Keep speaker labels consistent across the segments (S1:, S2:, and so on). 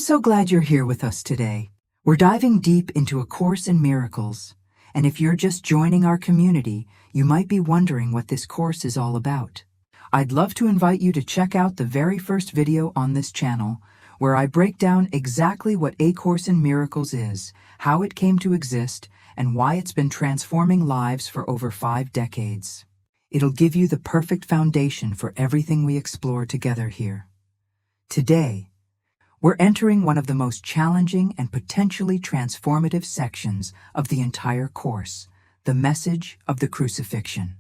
S1: so glad you're here with us today. We're diving deep into A Course in Miracles, and if you're just joining our community, you might be wondering what this course is all about. I'd love to invite you to check out the very first video on this channel, where I break down exactly what A Course in Miracles is, how it came to exist, and why it's been transforming lives for over 5 decades. It'll give you the perfect foundation for everything we explore together here. Today, we're entering one of the most challenging and potentially transformative sections of the entire course, the message of the Crucifixion.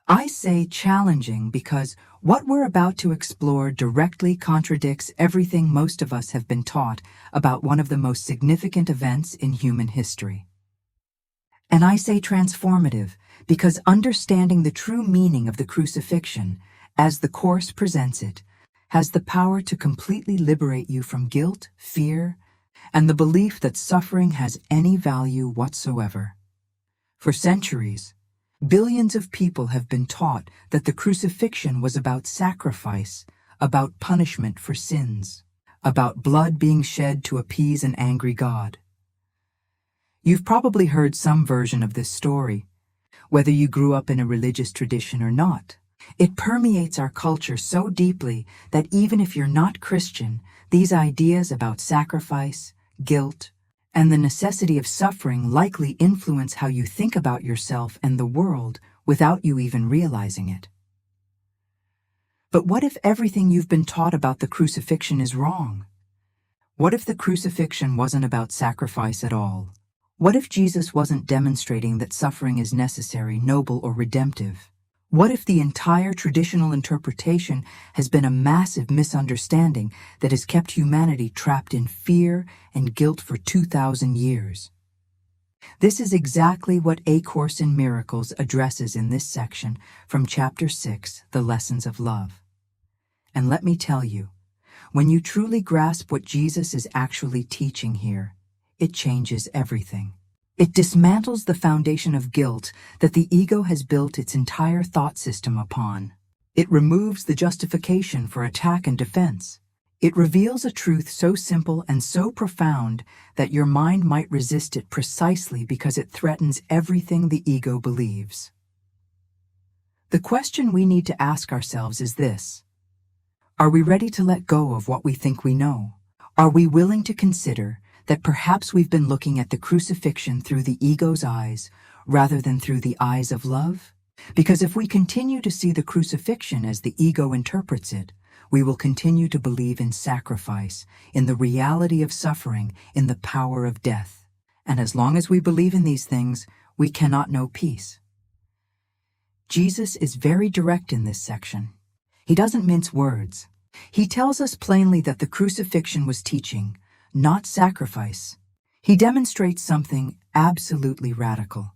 S1: I say challenging because what we're about to explore directly contradicts everything most of us have been taught about one of the most significant events in human history. And I say transformative because understanding the true meaning of the Crucifixion, as the Course presents it, has the power to completely liberate you from guilt, fear, and the belief that suffering has any value whatsoever. For centuries, billions of people have been taught that the Crucifixion was about sacrifice, about punishment for sins, about blood being shed to appease an angry God. You've probably heard some version of this story, whether you grew up in a religious tradition or not. It permeates our culture so deeply that even if you're not Christian, these ideas about sacrifice, guilt, and the necessity of suffering likely influence how you think about yourself and the world without you even realizing it. But what if everything you've been taught about the Crucifixion is wrong? What if the Crucifixion wasn't about sacrifice at all? What if Jesus wasn't demonstrating that suffering is necessary, noble, or redemptive? What if the entire traditional interpretation has been a massive misunderstanding that has kept humanity trapped in fear and guilt for 2,000 years? This is exactly what A Course in Miracles addresses in this section from Chapter 6, The Lessons of Love. And let me tell you, when you truly grasp what Jesus is actually teaching here, it changes everything. It dismantles the foundation of guilt that the ego has built its entire thought system upon. It removes the justification for attack and defense. It reveals a truth so simple and so profound that your mind might resist it precisely because it threatens everything the ego believes. The question we need to ask ourselves is this: are we ready to let go of what we think we know? Are we willing to consider that perhaps we've been looking at the Crucifixion through the ego's eyes rather than through the eyes of love? Because if we continue to see the Crucifixion as the ego interprets it, we will continue to believe in sacrifice, in the reality of suffering, in the power of death. And as long as we believe in these things, we cannot know peace. Jesus is very direct in this section. He doesn't mince words. He tells us plainly that the Crucifixion was teaching, not sacrifice. He demonstrates something absolutely radical: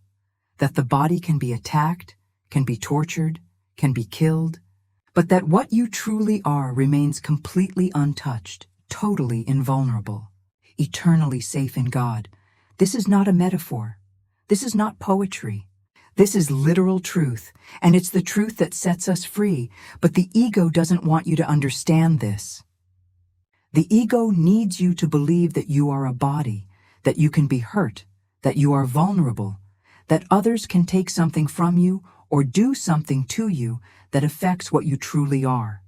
S1: that the body can be attacked, can be tortured, can be killed, but that what you truly are remains completely untouched, totally invulnerable, eternally safe in God. This is not a metaphor. This is not poetry. This is literal truth, and it's the truth that sets us free, but the ego doesn't want you to understand this. The ego needs you to believe that you are a body, that you can be hurt, that you are vulnerable, that others can take something from you or do something to you that affects what you truly are.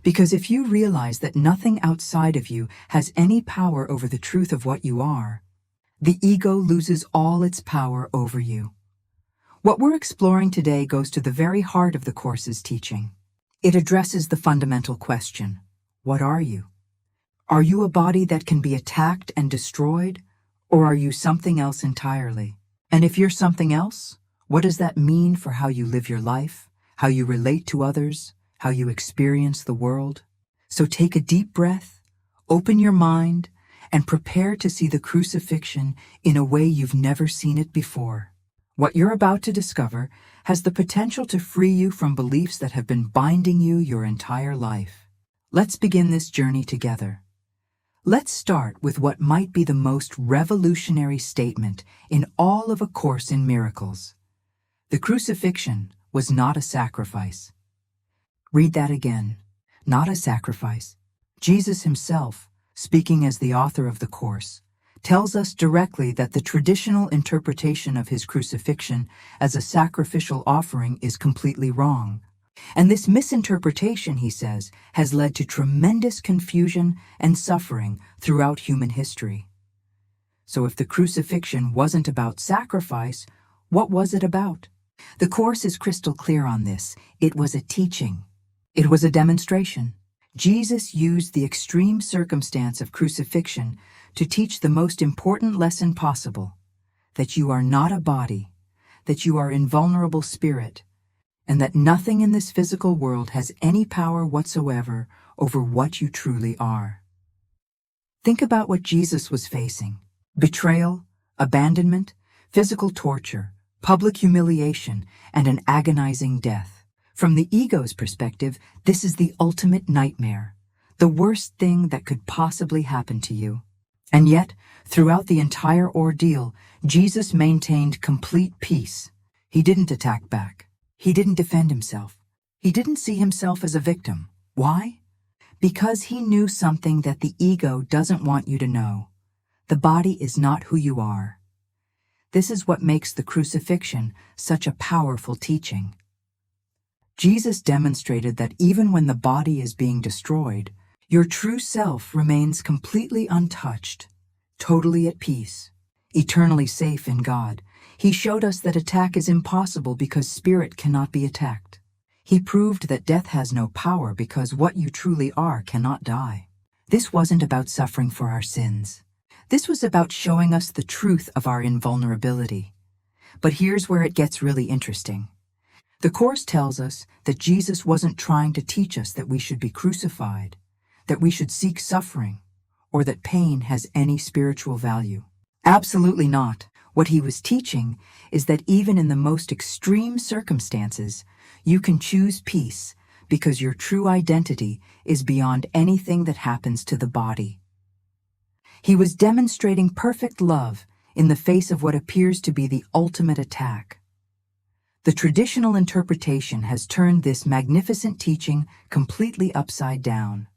S1: Because if you realize that nothing outside of you has any power over the truth of what you are, the ego loses all its power over you. What we're exploring today goes to the very heart of the Course's teaching. It addresses the fundamental question: what are you? Are you a body that can be attacked and destroyed, or are you something else entirely? And if you're something else, what does that mean for how you live your life, how you relate to others, how you experience the world? So take a deep breath, open your mind, and prepare to see the Crucifixion in a way you've never seen it before. What you're about to discover has the potential to free you from beliefs that have been binding you your entire life. Let's begin this journey together. Let's start with what might be the most revolutionary statement in all of A Course in Miracles. The Crucifixion was not a sacrifice. Read that again. Not a sacrifice. Jesus himself, speaking as the author of the Course, tells us directly that the traditional interpretation of his crucifixion as a sacrificial offering is completely wrong. And this misinterpretation, he says, has led to tremendous confusion and suffering throughout human history. So if the crucifixion wasn't about sacrifice, what was it about? The Course is crystal clear on this. It was a teaching. It was a demonstration. Jesus used the extreme circumstance of crucifixion to teach the most important lesson possible, that you are not a body, that you are invulnerable spirit, and that nothing in this physical world has any power whatsoever over what you truly are. Think about what Jesus was facing: betrayal, abandonment, physical torture, public humiliation, and an agonizing death. From the ego's perspective, this is the ultimate nightmare, the worst thing that could possibly happen to you. And yet, throughout the entire ordeal, Jesus maintained complete peace. He didn't attack back. He didn't defend himself. He didn't see himself as a victim. Why? Because he knew something that the ego doesn't want you to know. The body is not who you are. This is what makes the crucifixion such a powerful teaching. Jesus demonstrated that even when the body is being destroyed, your true self remains completely untouched, totally at peace, eternally safe in God. He showed us that attack is impossible because spirit cannot be attacked. He proved that death has no power because what you truly are cannot die. This wasn't about suffering for our sins. This was about showing us the truth of our invulnerability. But here's where it gets really interesting. The Course tells us that Jesus wasn't trying to teach us that we should be crucified, that we should seek suffering, or that pain has any spiritual value. Absolutely not. What he was teaching is that even in the most extreme circumstances, you can choose peace because your true identity is beyond anything that happens to the body. He was demonstrating perfect love in the face of what appears to be the ultimate attack. The traditional interpretation has turned this magnificent teaching completely upside down.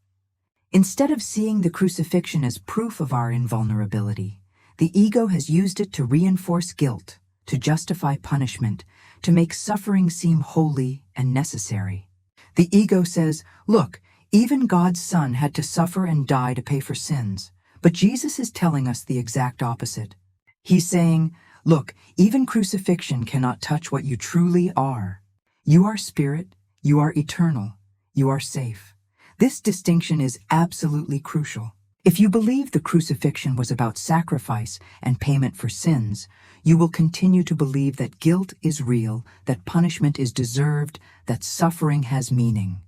S1: Instead of seeing the crucifixion as proof of our invulnerability, the ego has used it to reinforce guilt, to justify punishment, to make suffering seem holy and necessary. The ego says, look, even God's Son had to suffer and die to pay for sins. But Jesus is telling us the exact opposite. He's saying, look, even crucifixion cannot touch what you truly are. You are spirit, you are eternal, you are safe. This distinction is absolutely crucial. If you believe the crucifixion was about sacrifice and payment for sins, you will continue to believe that guilt is real, that punishment is deserved, that suffering has meaning.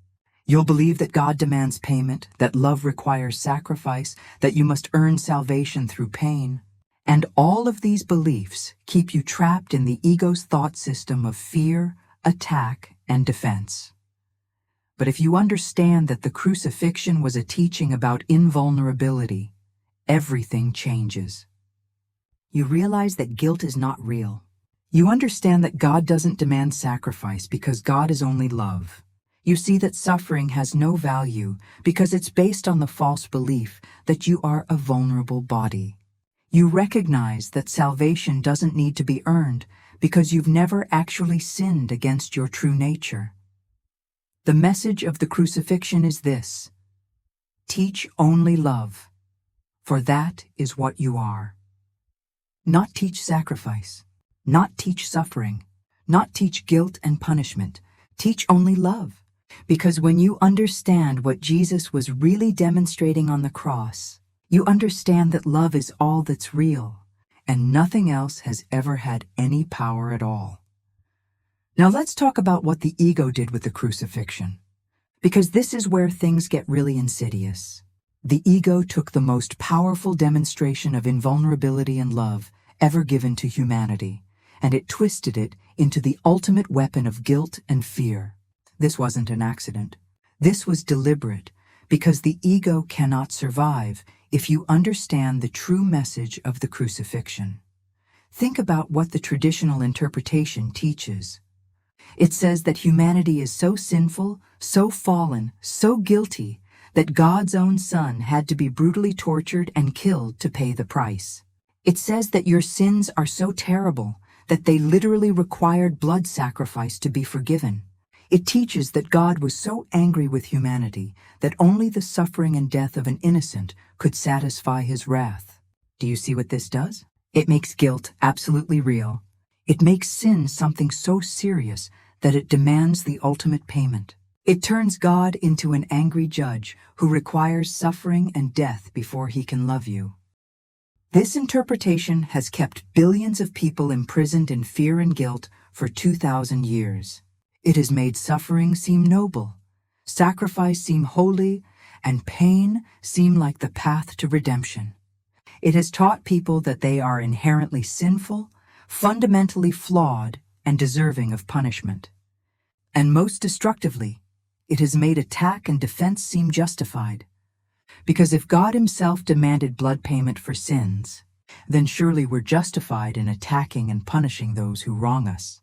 S1: You'll believe that God demands payment, that love requires sacrifice, that you must earn salvation through pain. And all of these beliefs keep you trapped in the ego's thought system of fear, attack, and defense. But if you understand that the crucifixion was a teaching about invulnerability, everything changes. You realize that guilt is not real. You understand that God doesn't demand sacrifice because God is only love. You see that suffering has no value because it's based on the false belief that you are a vulnerable body. You recognize that salvation doesn't need to be earned because you've never actually sinned against your true nature. The message of the crucifixion is this: teach only love, for that is what you are. Not teach sacrifice, not teach suffering, not teach guilt and punishment. Teach only love. Because when you understand what Jesus was really demonstrating on the cross, you understand that love is all that's real, and nothing else has ever had any power at all. Now let's talk about what the ego did with the crucifixion, because this is where things get really insidious. The ego took the most powerful demonstration of invulnerability and love ever given to humanity, and it twisted it into the ultimate weapon of guilt and fear. This wasn't an accident. This was deliberate, because the ego cannot survive if you understand the true message of the crucifixion. Think about what the traditional interpretation teaches. It says that humanity is so sinful, so fallen, so guilty, that God's own Son had to be brutally tortured and killed to pay the price. It says that your sins are so terrible that they literally required blood sacrifice to be forgiven. It teaches that God was so angry with humanity that only the suffering and death of an innocent could satisfy his wrath. Do you see what this does? It makes guilt absolutely real. It makes sin something so serious that it demands the ultimate payment. It turns God into an angry judge who requires suffering and death before he can love you. This interpretation has kept billions of people imprisoned in fear and guilt for 2,000 years. It has made suffering seem noble, sacrifice seem holy, and pain seem like the path to redemption. It has taught people that they are inherently sinful, fundamentally flawed, and deserving of punishment. And most destructively, it has made attack and defense seem justified. Because if God himself demanded blood payment for sins, then surely we're justified in attacking and punishing those who wrong us.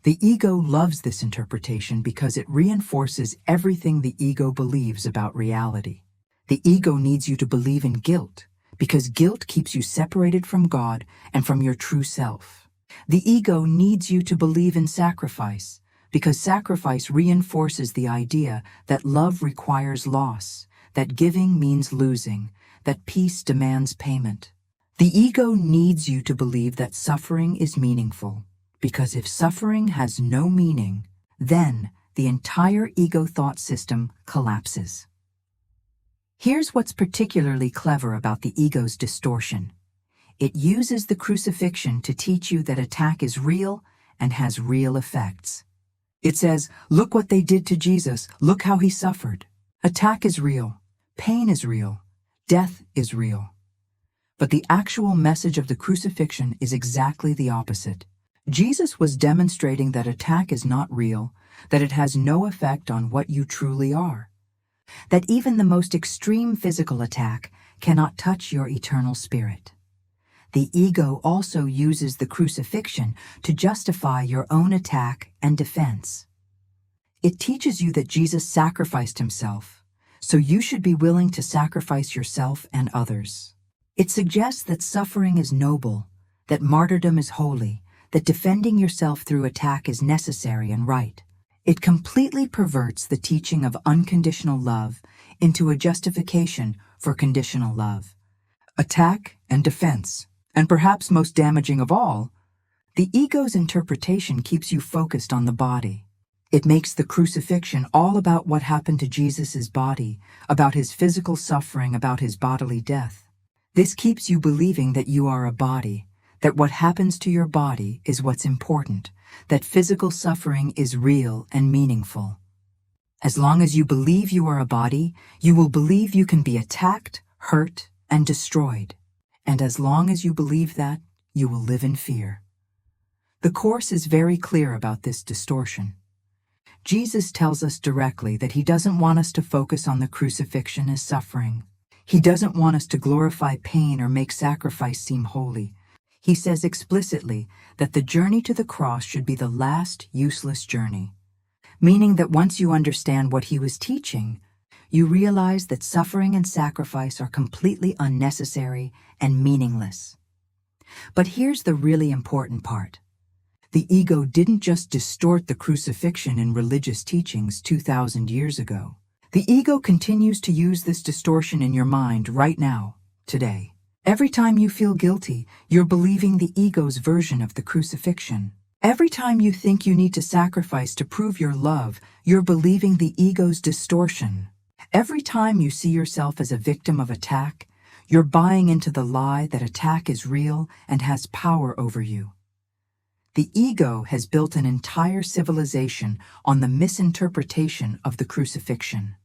S1: The ego loves this interpretation because it reinforces everything the ego believes about reality. The ego needs you to believe in guilt, because guilt keeps you separated from God and from your true self. The ego needs you to believe in sacrifice, because sacrifice reinforces the idea that love requires loss, that giving means losing, that peace demands payment. The ego needs you to believe that suffering is meaningful, because if suffering has no meaning, then the entire ego thought system collapses. Here's what's particularly clever about the ego's distortion. It uses the crucifixion to teach you that attack is real and has real effects. It says, look what they did to Jesus, look how he suffered. Attack is real, pain is real, death is real. But the actual message of the crucifixion is exactly the opposite. Jesus was demonstrating that attack is not real, that it has no effect on what you truly are, that even the most extreme physical attack cannot touch your eternal spirit. The ego also uses the crucifixion to justify your own attack and defense. It teaches you that Jesus sacrificed himself, so you should be willing to sacrifice yourself and others. It suggests that suffering is noble, that martyrdom is holy, that defending yourself through attack is necessary and right. It completely perverts the teaching of unconditional love into a justification for conditional love. Attack and defense, and perhaps most damaging of all, the ego's interpretation keeps you focused on the body. It makes the crucifixion all about what happened to Jesus' body, about his physical suffering, about his bodily death. This keeps you believing that you are a body, that what happens to your body is what's important, that physical suffering is real and meaningful. As long as you believe you are a body, you will believe you can be attacked, hurt, and destroyed. And as long as you believe that, you will live in fear. The Course is very clear about this distortion. Jesus tells us directly that he doesn't want us to focus on the crucifixion as suffering. He doesn't want us to glorify pain or make sacrifice seem holy. He says explicitly that the journey to the cross should be the last useless journey, meaning that once you understand what he was teaching, you realize that suffering and sacrifice are completely unnecessary and meaningless. But here's the really important part. The ego didn't just distort the crucifixion in religious teachings 2,000 years ago. The ego continues to use this distortion in your mind right now, today. Every time you feel guilty, you're believing the ego's version of the crucifixion. Every time you think you need to sacrifice to prove your love, you're believing the ego's distortion. Every time you see yourself as a victim of attack, you're buying into the lie that attack is real and has power over you. The ego has built an entire civilization on the misinterpretation of the crucifixion.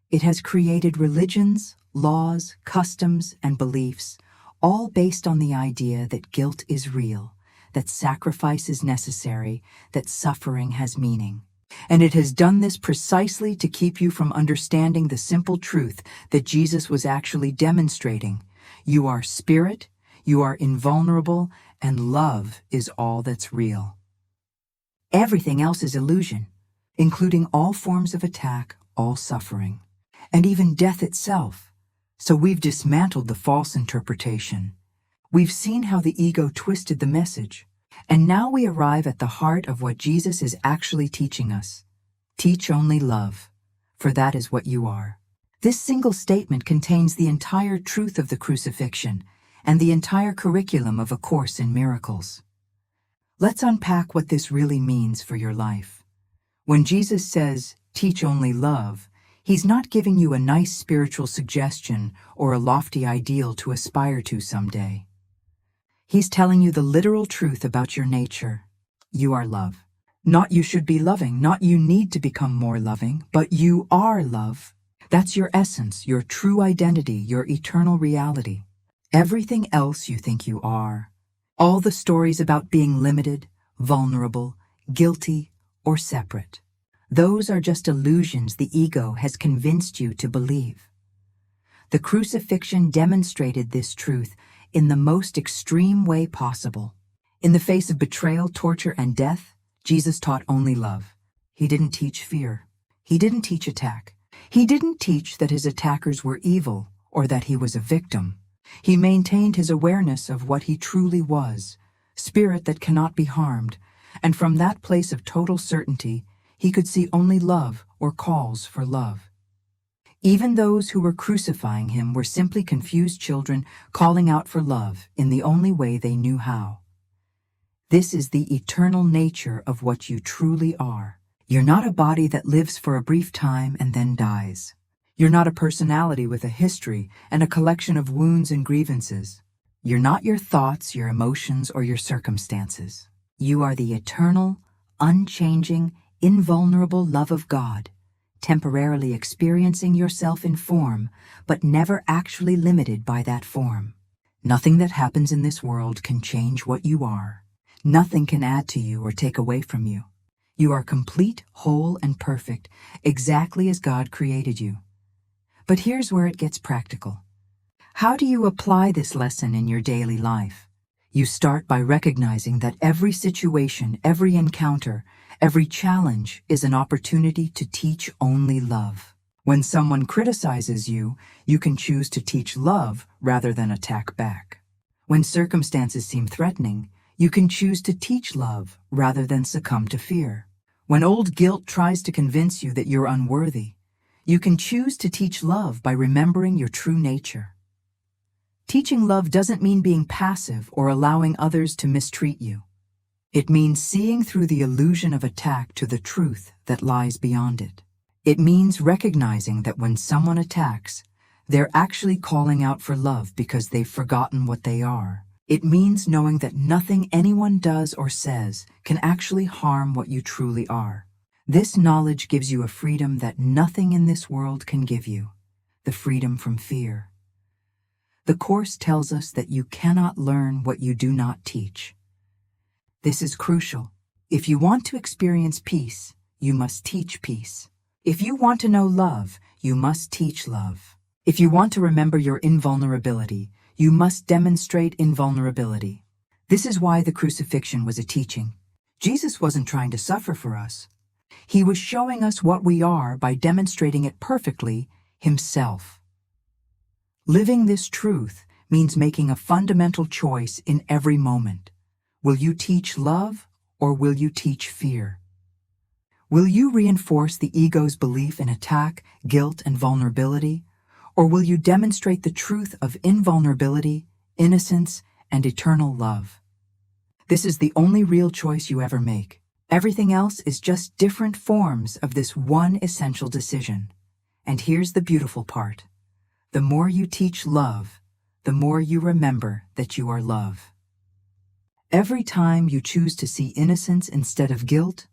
S1: It has created religions, laws, customs, and beliefs, all based on the idea that guilt is real, that sacrifice is necessary, that suffering has meaning. And it has done this precisely to keep you from understanding the simple truth that Jesus was actually demonstrating. You are spirit, you are invulnerable, and love is all that's real. Everything else is illusion, including all forms of attack, all suffering. and even death itself. So we've dismantled the false interpretation. We've seen how the ego twisted the message. And now we arrive at the heart of what Jesus is actually teaching us. Teach only love, for that is what you are. This single statement contains the entire truth of the crucifixion and the entire curriculum of A Course in Miracles. Let's unpack what this really means for your life. When Jesus says, teach only love, he's not giving you a nice spiritual suggestion or a lofty ideal to aspire to someday. He's telling you the literal truth about your nature. You are love. Not you should be loving, not you need to become more loving, but you are love. That's your essence, your true identity, your eternal reality. Everything else you think you are, all the stories about being limited, vulnerable, guilty, or separate, those are just illusions the ego has convinced you to believe. The crucifixion demonstrated this truth in the most extreme way possible. In the face of betrayal, torture, and death, Jesus taught only love. He didn't teach fear. He didn't teach attack. He didn't teach that his attackers were evil or that he was a victim. He maintained his awareness of what he truly was, spirit that cannot be harmed, and from that place of total certainty, he could see only love or calls for love. Even those who were crucifying him were simply confused children calling out for love in the only way they knew how. This is the eternal nature of what you truly are. You're not a body that lives for a brief time and then dies. You're not a personality with a history and a collection of wounds and grievances. You're not your thoughts, your emotions, or your circumstances. You are the eternal, unchanging, invulnerable love of God, temporarily experiencing yourself in form, but never actually limited by that form. Nothing that happens in this world can change what you are. Nothing can add to you or take away from you. You are complete, whole, and perfect, exactly as God created you. But here's where it gets practical. How do you apply this lesson in your daily life? You start by recognizing that every situation, every encounter, every challenge is an opportunity to teach only love. When someone criticizes you, you can choose to teach love rather than attack back. When circumstances seem threatening, you can choose to teach love rather than succumb to fear. When old guilt tries to convince you that you're unworthy, you can choose to teach love by remembering your true nature. Teaching love doesn't mean being passive or allowing others to mistreat you. It means seeing through the illusion of attack to the truth that lies beyond it. It means recognizing that when someone attacks, they're actually calling out for love because they've forgotten what they are. It means knowing that nothing anyone does or says can actually harm what you truly are. This knowledge gives you a freedom that nothing in this world can give you, the freedom from fear. The Course tells us that you cannot learn what you do not teach. This is crucial. If you want to experience peace, you must teach peace. If you want to know love, you must teach love. If you want to remember your invulnerability, you must demonstrate invulnerability. This is why the crucifixion was a teaching. Jesus wasn't trying to suffer for us. He was showing us what we are by demonstrating it perfectly himself. Living this truth means making a fundamental choice in every moment. Will you teach love or will you teach fear? Will you reinforce the ego's belief in attack, guilt, and vulnerability? Or will you demonstrate the truth of invulnerability, innocence, and eternal love? This is the only real choice you ever make. Everything else is just different forms of this one essential decision. And here's the beautiful part. The more you teach love, the more you remember that you are love. Every time you choose to see innocence instead of guilt,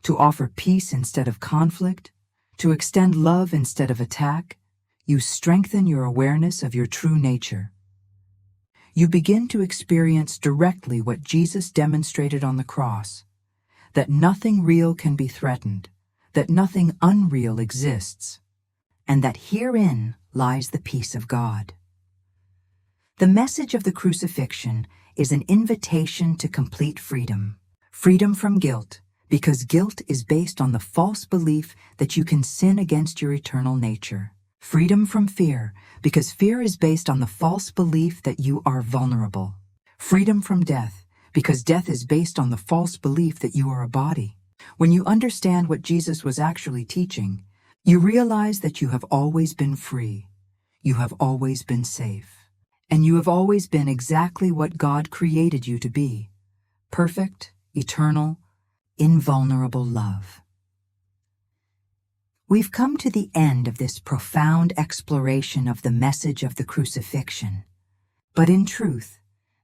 S1: to offer peace instead of conflict, to extend love instead of attack, you strengthen your awareness of your true nature. You begin to experience directly what Jesus demonstrated on the cross, that nothing real can be threatened, that nothing unreal exists, and that herein lies the peace of God. The message of the crucifixion is an invitation to complete freedom. Freedom from guilt, because guilt is based on the false belief that you can sin against your eternal nature. Freedom from fear, because fear is based on the false belief that you are vulnerable. Freedom from death, because death is based on the false belief that you are a body. When you understand what Jesus was actually teaching, you realize that you have always been free, you have always been safe, and you have always been exactly what God created you to be: perfect, eternal, invulnerable love. We've come to the end of this profound exploration of the message of the crucifixion. But in truth,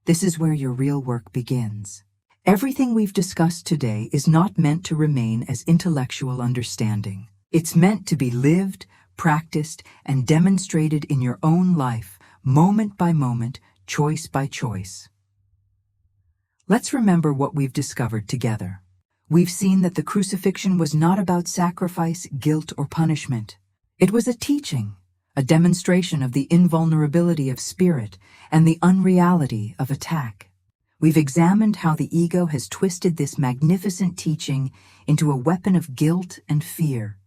S1: this is where your real work begins. Everything we've discussed today is not meant to remain as intellectual understanding. It's meant to be lived, practiced, and demonstrated in your own life, moment by moment, choice by choice. Let's remember what we've discovered together. We've seen that the crucifixion was not about sacrifice, guilt, or punishment. It was a teaching, a demonstration of the invulnerability of spirit and the unreality of attack. We've examined how the ego has twisted this magnificent teaching into a weapon of guilt and fear,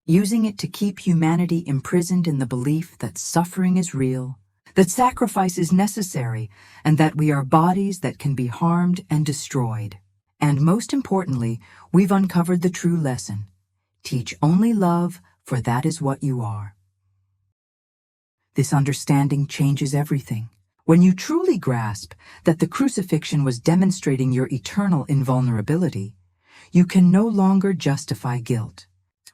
S1: using it to keep humanity imprisoned in the belief that suffering is real, that sacrifice is necessary, and that we are bodies that can be harmed and destroyed. And most importantly, we've uncovered the true lesson: teach only love, for that is what you are. This understanding changes everything. When you truly grasp that the crucifixion was demonstrating your eternal invulnerability, you can no longer justify guilt.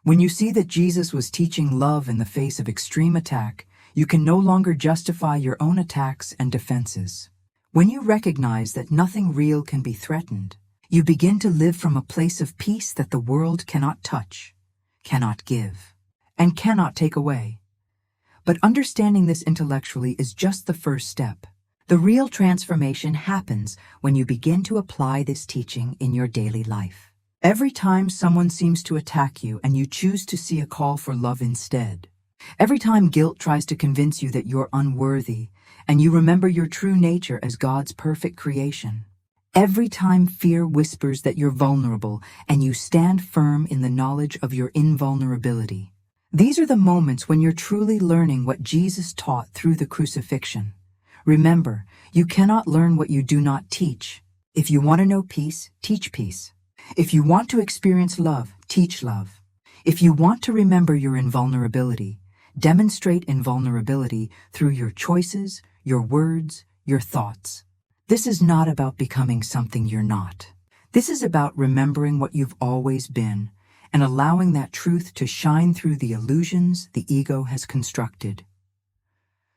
S1: When you see that Jesus was teaching love in the face of extreme attack, you can no longer justify your own attacks and defenses. When you recognize that nothing real can be threatened, you begin to live from a place of peace that the world cannot touch, cannot give, and cannot take away. But understanding this intellectually is just the first step. The real transformation happens when you begin to apply this teaching in your daily life. Every time someone seems to attack you and you choose to see a call for love instead. Every time guilt tries to convince you that you're unworthy and you remember your true nature as God's perfect creation. Every time fear whispers that you're vulnerable and you stand firm in the knowledge of your invulnerability. These are the moments when you're truly learning what Jesus taught through the crucifixion. Remember, you cannot learn what you do not teach. If you want to know peace, teach peace. If you want to experience love, teach love. If you want to remember your invulnerability, demonstrate invulnerability through your choices, your words, your thoughts. This is not about becoming something you're not. This is about remembering what you've always been and allowing that truth to shine through the illusions the ego has constructed.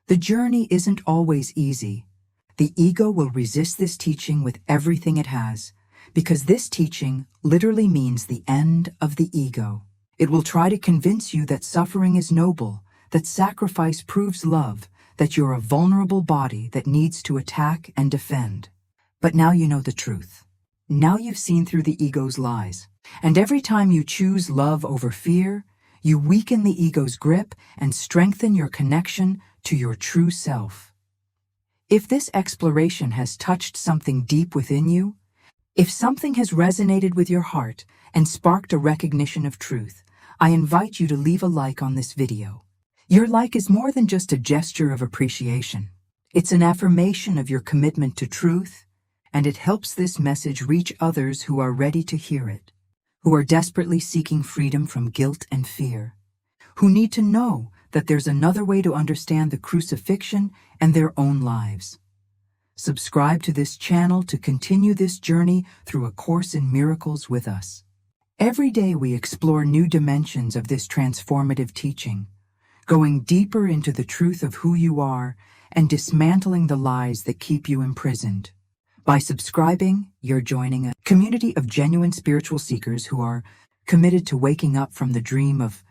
S1: The journey isn't always easy. The ego will resist this teaching with everything it has, because this teaching literally means the end of the ego. It will try to convince you that suffering is noble, that sacrifice proves love, that you're a vulnerable body that needs to attack and defend. But now you know the truth. Now you've seen through the ego's lies. And every time you choose love over fear, you weaken the ego's grip and strengthen your connection to your true self. If this exploration has touched something deep within you, if something has resonated with your heart and sparked a recognition of truth, I invite you to leave a like on this video. Your like is more than just a gesture of appreciation. It's an affirmation of your commitment to truth, and it helps this message reach others who are ready to hear it, who are desperately seeking freedom from guilt and fear, who need to know that there's another way to understand the crucifixion and their own lives. Subscribe to this channel to continue this journey through A Course in Miracles with us. Every day we explore new dimensions of this transformative teaching, going deeper into the truth of who you are and dismantling the lies that keep you imprisoned. By subscribing, you're joining a community of genuine spiritual seekers who are committed to waking up from the dream of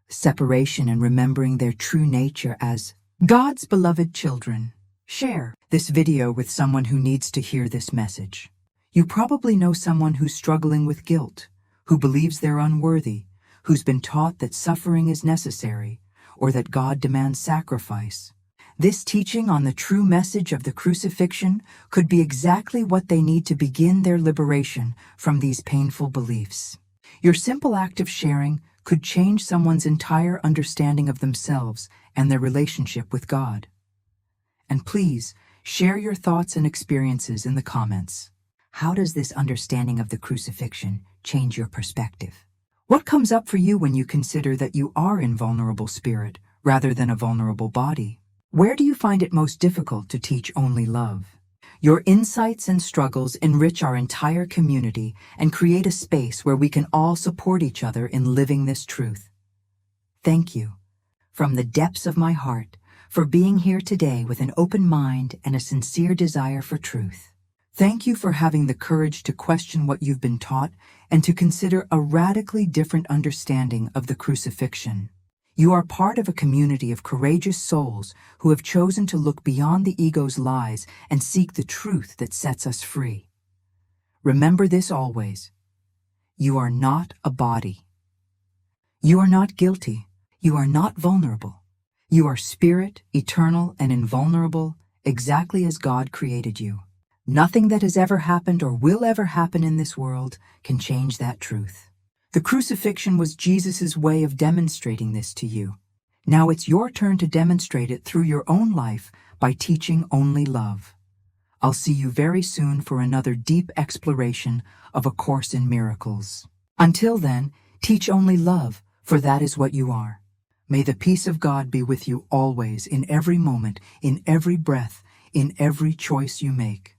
S1: separation and remembering their true nature as God's beloved children. Share this video with someone who needs to hear this message. You probably know someone who's struggling with guilt, who believes they're unworthy, who's been taught that suffering is necessary, or that God demands sacrifice. This teaching on the true message of the crucifixion could be exactly what they need to begin their liberation from these painful beliefs. Your simple act of sharing could change someone's entire understanding of themselves and their relationship with God. And please, share your thoughts and experiences in the comments. How does this understanding of the crucifixion change your perspective? What comes up for you when you consider that you are invulnerable spirit rather than a vulnerable body? Where do you find it most difficult to teach only love? Your insights and struggles enrich our entire community and create a space where we can all support each other in living this truth. Thank you, from the depths of my heart, for being here today with an open mind and a sincere desire for truth. Thank you for having the courage to question what you've been taught and to consider a radically different understanding of the crucifixion. You are part of a community of courageous souls who have chosen to look beyond the ego's lies and seek the truth that sets us free. Remember this always. You are not a body. You are not guilty. You are not vulnerable. You are spirit, eternal and invulnerable, exactly as God created you. Nothing that has ever happened or will ever happen in this world can change that truth. The crucifixion was Jesus' way of demonstrating this to you. Now it's your turn to demonstrate it through your own life by teaching only love. I'll see you very soon for another deep exploration of A Course in Miracles. Until then, teach only love, for that is what you are. May the peace of God be with you always, in every moment, in every breath, in every choice you make.